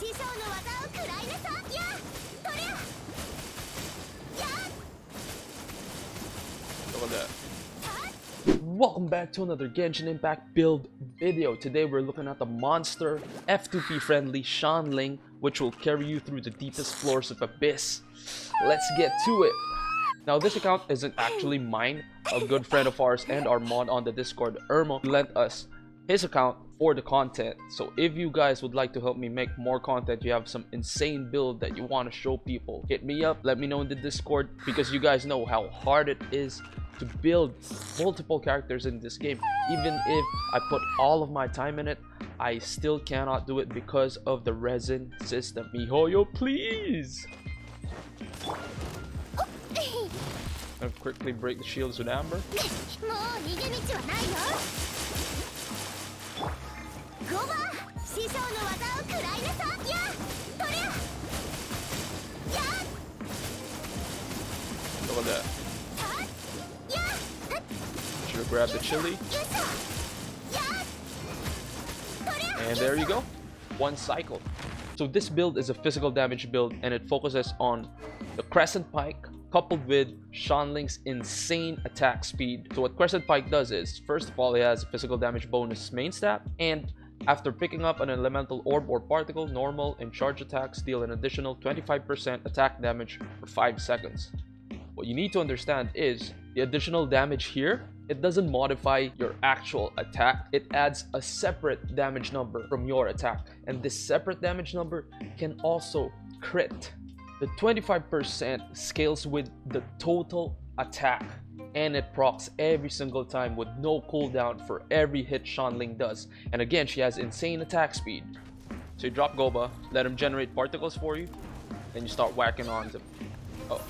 Look at that. Welcome back to another Genshin Impact build video. Today we're looking at the monster F2P friendly Xiangling, which will carry you through the deepest floors of Abyss. Let's get to it. Now this account isn't actually mine. A good friend of ours and our mod on the Discord, Irma, lent us his account for the content. So if you guys would like to help me make more content, you have some insane build that you want to show people, hit me up, let me know in the Discord, because you guys know how hard it is to build multiple characters in this game. Even if I put all of my time in it, I still cannot do it because of the resin system. Mihoyo, please! I'll quickly break the shields with Amber. Look at that. Should have grabbed the chili. And there you go. One cycle. So this build is a physical damage build, and it focuses on the Crescent Pike coupled with Xiangling's insane attack speed. So what Crescent Pike does is, first of all, it has a physical damage bonus main stat, and after picking up an elemental orb or particle, normal and charge attacks deal an additional 25% attack damage for 5 seconds. What you need to understand is the additional damage here, it doesn't modify your actual attack. It adds a separate damage number from your attack, and this separate damage number can also crit. The 25% scales with the total attack, and it procs every single time with no cooldown for every hit Xiangling does. And again, she has insane attack speed. So you drop Goba, let him generate particles for you, and you start whacking on them. Oh.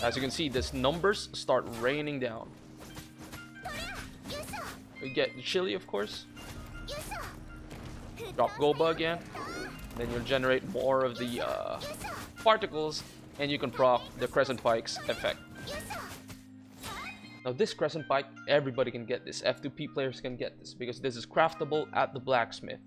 As you can see, these numbers start raining down. We get the chili, of course. Drop Goba again. Then you'll generate more of the particles, and you can proc the Crescent Pike's effect. Now this Crescent Pike, everybody can get this. F2P players can get this because this is craftable at the blacksmith.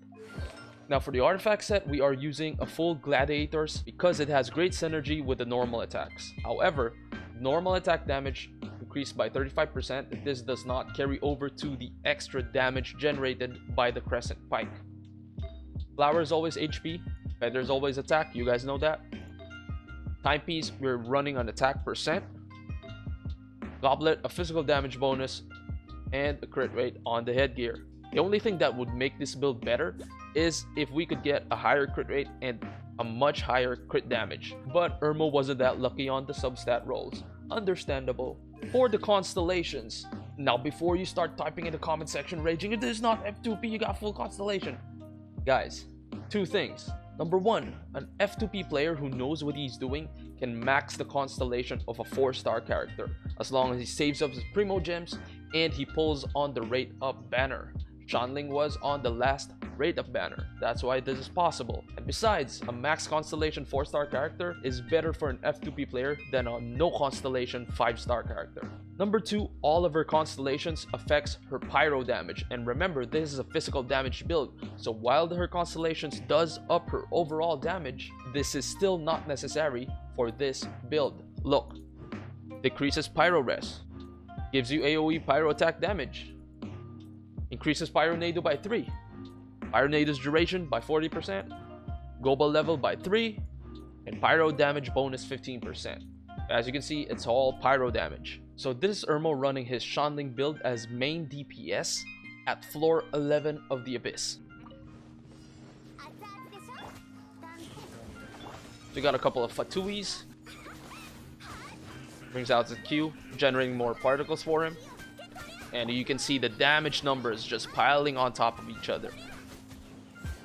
Now for the artifact set, we are using a full Gladiators because it has great synergy with the normal attacks. However, normal attack damage increased by 35%. This does not carry over to the extra damage generated by the Crescent Pike. Flower is always HP, Feather is always attack, you guys know that. Timepiece, we're running on attack percent. Goblet, a physical damage bonus, and a crit rate on the headgear. The only thing that would make this build better is if we could get a higher crit rate and a much higher crit damage. But Irma wasn't that lucky on the substat rolls. Understandable. For the constellations, now before you start typing in the comment section raging, it is not F2P, you got full constellation. Guys, two things. Number one, an F2P player who knows what he's doing can max the constellation of a 4-star character as long as he saves up his primo gems and he pulls on the rate up banner. Xiangling was on the last rate up banner. That's why this is possible. And besides, a max constellation 4-star character is better for an F2P player than a no constellation 5-star character. Number two, all of her constellations affects her pyro damage. And remember, this is a physical damage build. So while her constellations does up her overall damage, this is still not necessary for this build. Look, decreases pyro res, gives you AoE pyro attack damage, increases Pyro Nado by 3, Pyro Nado's duration by 40%, Goba level by 3, and Pyro damage bonus 15%. As you can see, it's all Pyro damage. So this is Irma running his Xiangling build as main DPS at floor 11 of the Abyss. So we got a couple of Fatuis. Brings out the Q, generating more particles for him. And you can see the damage numbers just piling on top of each other.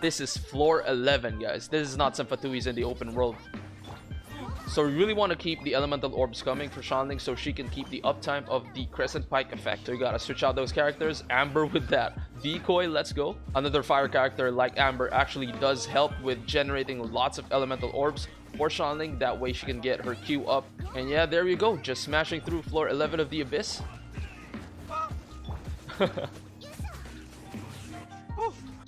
This is floor 11, guys. This is not some Fatuis in the open world. So we really want to keep the elemental orbs coming for Xiangling so she can keep the uptime of the Crescent Pike effect. So you gotta switch out those characters. Amber with that decoy, let's go. Another fire character like Amber actually does help with generating lots of elemental orbs for Xiangling. That way she can get her Q up. And yeah, there you go. Just smashing through floor 11 of the Abyss.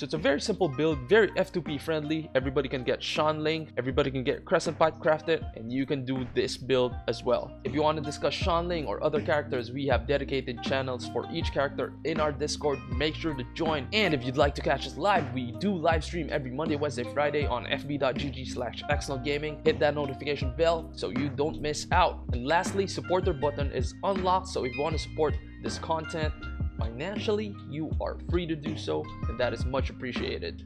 So it's a very simple build, very F2P friendly. Everybody can get Xiangling, everybody can get Crescent Pipe crafted, and you can do this build as well. If you want to discuss Xiangling or other characters, we have dedicated channels for each character in our Discord. Make sure to join. And if you'd like to catch us live, we do live stream every Monday, Wednesday, Friday on fb.gg/xnlgaming. Hit that notification bell so you don't miss out. And lastly, supporter button is unlocked, so if you want to support this content financially, you are free to do so, and that is much appreciated.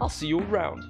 I'll see you around.